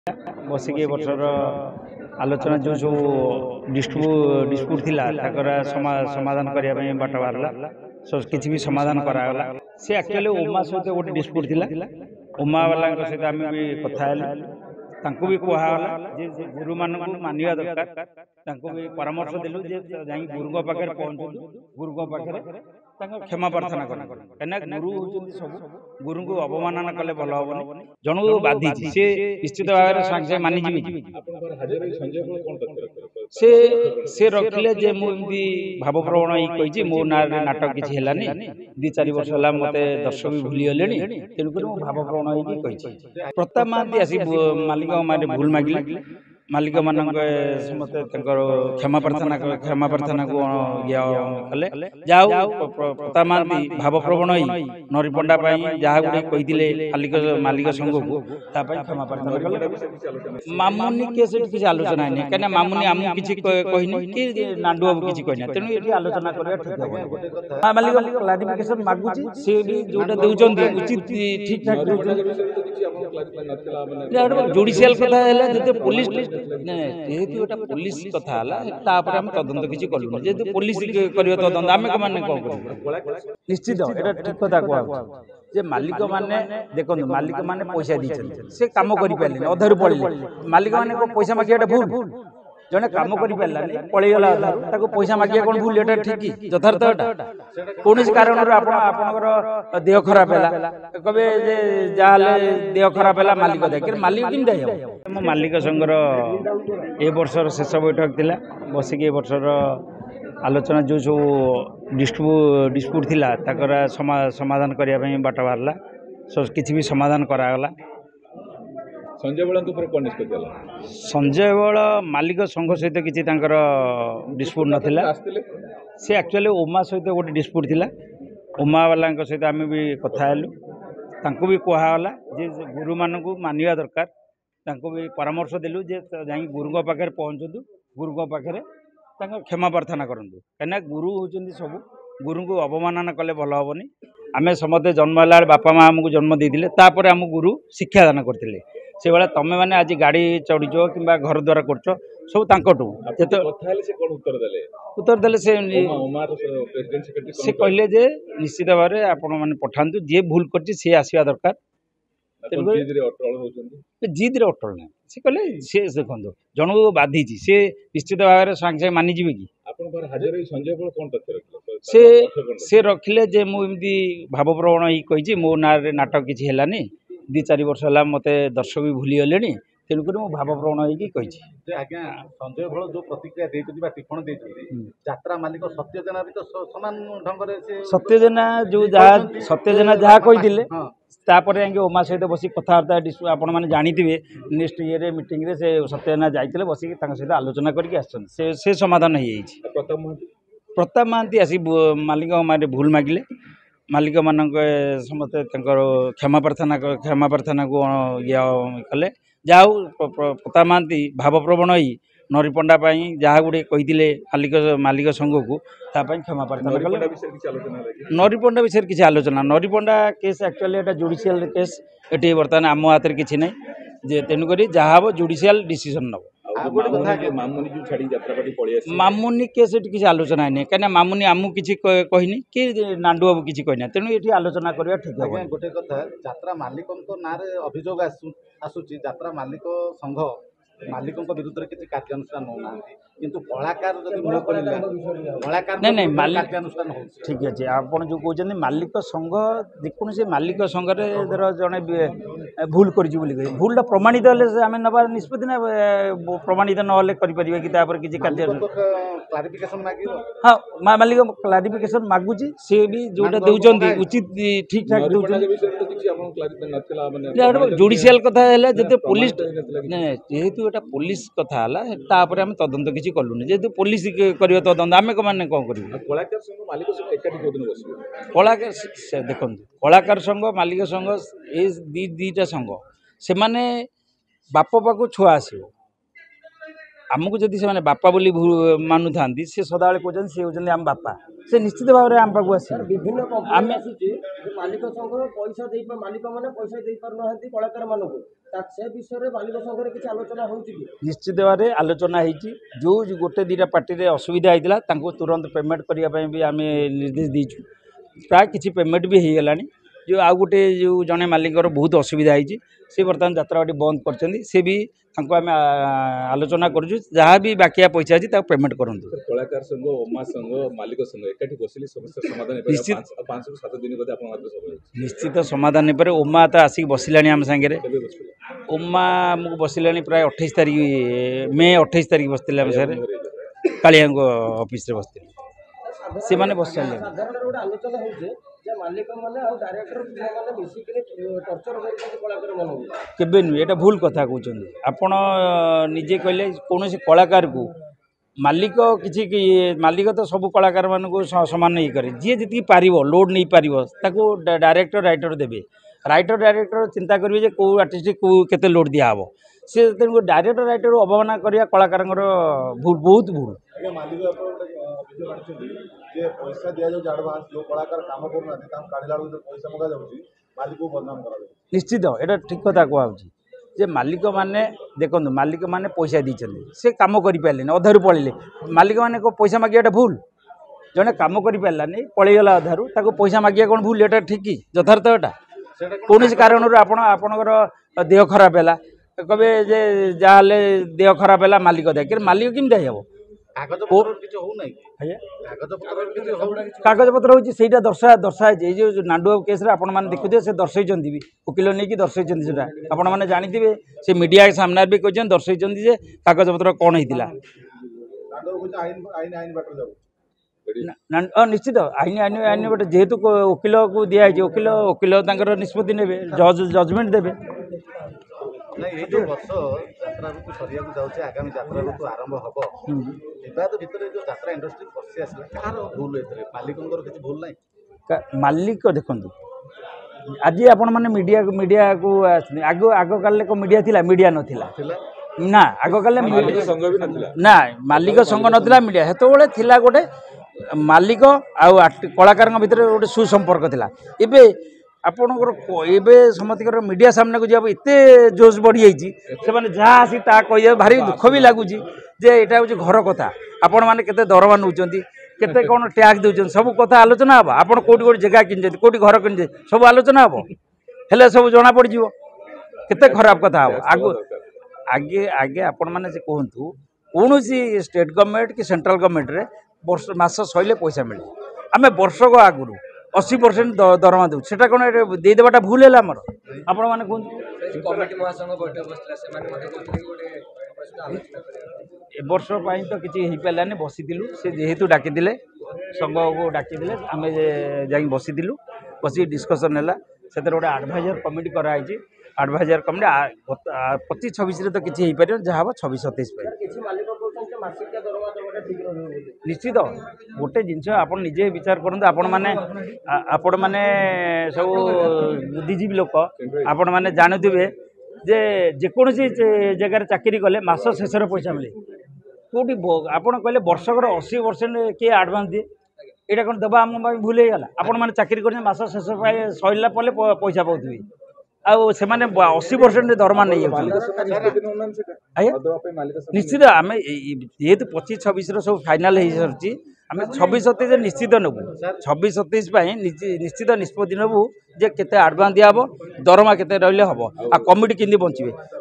बसिक वर्षर आलोचना जो सब डिस्प्यूट थिला समाधान करने बाट बाहर किसी भी समाधान करागला सी एक्चुअली उमा सहित गोटे डिस्प्यूट थिला उमा वाला सहित आम भी कथा तांको भी कहला जे गुरु मान मानिया दरकार भी परामर्श देलु जे जाई गुरु पाखे पहुंचु गुरु पाखे क्षमा प्रार्थना करना गुरु होती सब गुरु को अवमानना कले भल हेनी जन को बाधी सी निश्चित भाव में सागे मानिजी से रखिले जे मुझे भावप्रवण ये मो ना नाटक किसी है दी चार वर्ष है मत दर्शक भी भूली गले तेणुक भावप्रवण ये प्रताप महांती आसी मालिक मारे भूल मागिले मालिक मान समस्त क्षमा प्रार्थना को कले जाऊ प्रताप महांती भावप्रवण नरीपंडा जहाँ गुड़े कही मालिक संघ को क्षमा प्रार्थना कले मामुनी केस किसी आलोचना है कहीं मामुनी आमको किसी कहनी कि नाडू बाबू किसी कहना तेणु ये आलोचना करवा ठीक है मालिक क्लारिफिकेशन मागुची सी भी जोटा दे उचित ठीक ठाक जुडिशियल कथा है पुलिस जेहेतु गोटा पुलिस कथा है तदंत किसी कलु जेहेतु पुलिस कर तदंत आम मैंने कौन कर निश्चित यहाँ ठीक कथा कह जे मालिक माने देखो मालिक माने पैसा दी से कम कर अधर पड़े मालिक माने पैसा मागिया भूल जड़े कम कर पलैगला अधारू पैसा मागिया कौन भूल एटा ठीक यथार्थ कौन कारण देह खराब है कहे जहाँ देह खराब है मालिक दायी मालिक कि मो मालिक संघर ए वर्षर शेष बैठक थिला बसिक ए वर्षर आलोचना जो सब डिस्प्यूट थिला समाधान करने बाट बाहरला किसी भी समाधान करागला संजय बल निष्पत्ति संजय बल मालिक संघ सहित किसी डिस्प्यूट नाला सी एक्चुअली उमा सहित गोटे डिस्प्यूट थिला उमा वाला सहित आम भी कथा भी कहला जे गुरु मान मानिया दरकार भी परामर्श देलु जे जाई गुरु पाखे पहुंचु गुरु पाखे क्षमा प्रार्थना करूँ कहीं गुरु होती सब गुरु को अवमानना कले भल हेनी आम समस्ते जन्म है बापा माँ आमको जन्म देते आम गुरु शिक्षादान करते से भाया तुम मैंने आज गाड़ी चढ़ीच कि घर द्वारा कर सब उत्तर देले से कहले जे निश्चित भाव में आपण मैंने पठातु जी भूल कर आसवा दरकार जिद रे अटल ना से कहले सी देखो जन को बाधी सी निश्चित भाव में सागे मानिजी कि से रखिले जे मुझे भावप्रवण ये मो ना नाटक किसी है दी चार वर्ष है मत दर्शक भी भूली गले तेणुक भावप्रवण ये संजय भल जो प्रतिक्रिया टिप्पण यात्रा मालिक सत्यजेना भी तो समान ढंग से सत्यजेना जो सत्यजेना जहाँ कही तापर उमा सहित बस कथबार्ता आपण मैंने जानते नेक्स्ट ये मीटिंग रे से सत्यजेना जाते बसिक सहित आलोचना करके समाधान हो प्रताप महांती आसी मालिक मारे भूल मागिले मालिक मान समस्त क्षमा प्रार्थना को कले जाऊ प्रताप महांती भावप्रवण नरीपंडा जहाँ गुड़े कही मालिक संघ को क्षमा प्रार्थना कले नरीपंडा विषय किसी आलोचना नरीपंडा केस एक्चुअली एटा जुडिशियल केस ये बर्तमान आम हाथ में किसी ना जे तेणुक जहाँ हम जुडिशियल डिसीजन नब मामुनी केस किसी आलोचना है कहीं मामुनी आमको किसी कहनी कि नाडू बाबू किसी कहना तेणु ये आलोचना करवा ठीक है गोटे कथा यात्रा मालिक ना अभियोग आसूची यात्रा मालिक संघ मालिक विरुद्ध में किसी कार्यानुष्ठान होना किंतु कलाकार कलाकार नहीं कार्यानुष्ठान हो ठीक अच्छे आप जो कहते मालिक संघ जेकोसी मालिक संघरे जड़े भूल कर भूलटा प्रमाणित हेल्ले आम नवा निष्पत्ति ना प्रमाणित ना किसी कार्य क्लारिफिकेशन मांगे हाँ मालिक क्लारिफिकेशन मागुची सी भी जोटा दे उचित ठीक ठाक जुडिशियल कथा है जो पुलिस जेहेतु एटा पुलिस कथा है आम तदंत किसी कलुनि जेहेतु पुलिस कर तदंत आम मैंने कौन कर कलाकार देखो कलाकार संघ मालिक संघ ये दीटा संघ से माने बाप पाक छुआ आसो आमको जदि से बापा बोली मानु था सी सदाबे कहते सी होती आम बापा से निश्चित भाव में आम पाक आस विभिन्न कंपनी आसुची मालिक संघ पैसा दे मालिक मैंने पैसा दे पार कलाकार मानक से विषय में मालिक संघ किसी आलोचना होची निश्चित भाव में आलोचना होती जो गोटे दीटा पार्टी असुविधा होता तुरंत पेमेंट करने भी आम निर्देश देचु प्राय किसी पेमेंट भी हो गलानी जो आउ गोटे जो जड़े मालिकर बहुत असुविधा होती सी बर्तमान यात्राटी बंद कर सी भी आम आलोचना करुँ जहाँ भी बाकिया पैसा अच्छी पेमेंट करूँ कलाकार संघ ओमा संघ मालिक संघ एकाठी बसिले समस्या समाधान निश्चित 5 ରୁ 7 दिन बोधे आपन सब निश्चित समाधान पर ओमा तो आसिक बसिलानी आम सांगे ओमा आमको बसिलानी प्राय 28 तारीख मे 28 तारीख बसते आम सारे कालिया ऑफिस रे बसते से माने बस सारे साधारण गोटे आलोचना होचे जे मालिक माने और डायरेक्टर माने मिसिकरी टर्चर करके कलाकार मानक केबे नु एटा भूल कथा कहउछन आपण निजे कहले कौन कलाकार को मालिक किसी मालिक तो सब कलाकार मान को समान नहीं करे जी जी पार लोड नहीं पार ताको डायरेक्टर राइटर देवे राइटर डायरेक्टर चिंता करेंगे कौ आर्टिस्ट को केते लोड दिया हे सी डायरेक्टर राइटर अवमानना करिया कलाकार बहुत भूल पैसा दि जाऊँ आडभांस जो कलाकार काम करना काढ़ला पैसा मगा जाऊँगी मालिक को बदनाम करा निश्चित एटा ठीक कथा कहूँ जे मालिक माने देखो मालिक माने पैसा दीचंदी से काम करि पारले अधारू पळेले मालिक माने को पैसा मागियाटा भूल जने काम करि पारलानी पळेगला अधारू ताको पैसा मागिया कोन भूल एटा ठीक की यथार्थ एटा कौन कारण आपणकर देह खराब है कहे जे जहाँ देह खराब है मालिक दे मालिक केमती हे कागज पत्र हूँ से दर्शाए जो नांडुआ केस आपने देखुए से दर्शे भी वकिल नहीं दर्शे आपण मैंने जानी से मीडिया सामने भी कहते दर्शे कागज पत्र कौन होता निश्चित आईन आईन आईन बट जेहेतु वकिल को दिखाई वकिल वकिल निष्पत्ति ने जजमेंट देवे ये जो वर्ष यात्रा ऋतु सरिया जाऊँचे आगामी यात्रा ऋतु आरंभ हम विवाद भितर जो यात्रा इंडस्ट्री पशि आसला कहार भूल होते मालिकंर किसी भूल ना मालिक देखो आज आपण मैंने मीडिया को आग आग काल मीडिया थिला मीडिया नथिला ना आग काल ना मालिक संघ नथिला मीडिया हेतोबेले थिला गोटे मालिक आउ कलाकार भितर गोटे सुसंपर्क थिला एबे आपणकर एबे समतिकर मीडिया सामने को जब एते जोश बढ़ी जाइए से माने जहाँ आसी ता कह भारी दुख भी लगुच जे एटा हूँ घर कथा आपण मैंने केते दरमा नौकरी केते कौन टैक्स दौरान सब कथा आलोचना हम आप कौटी कौटी जगह किन कौटी घर किन सब आलोचना हम हेले सब जना पड़ केते खराब कथा हम आगु आगे आगे आपण मैंने कहतु कौन स्टेट गवर्नमेंट कि सेंट्रल गवर्नमेंट रे वर्ष मास सैले पैसा मिले आम वर्षक आगुरी 80% दरमा दे सेटा कौन देदेवाटा भूल है आमर आपण मैंने कहते कमिटी महासंघ बैठक बसला से माने मते कहते गोटे प्रश्न आलोचना करे ए वर्ष पई तो किछि हेई पालानी बसितिलु से जेहेतु डाकिदिले संघ को डाकिदिले आमे जाई बसितिलु बसी डिस्कशन हैला सेतर गोटे एडवाइजर कमिटी करा आइछि एडवाइजर कमिटी 25-26 रे तो किछि हेई पारियो जहा 26-27 पे किछि मालिक कहउछन मासिक दरमा देवाटा ठीक रहबो निश्चित गोटे जिनस आप निजे विचार करूँ आपण मैंने सब बुद्धिजीवी लोक आपण मैंने जानुवे जे जेकोसी जगार चाकरी कले मास शेष पैसा मिले कौटी आपड़ कहले वर्षकर 80% किए आडभांस दिए यहाँ कौन देवा आम भूल हो गला आपण मैंने चाकरी कर मास शेष सरला पड़े पैसा पाऊे आउ से 80% दरमा नहीं निश्चित आम जेहेतु 25-26 सब फाइनाल हो सारी आम 26-27 निश्चित नबू 26-27 निश्चित निष्पत्ति नबू जे केते आडभांस दिया दरमा केते रहिले हम आ कमिटी किंदी बंचिबे।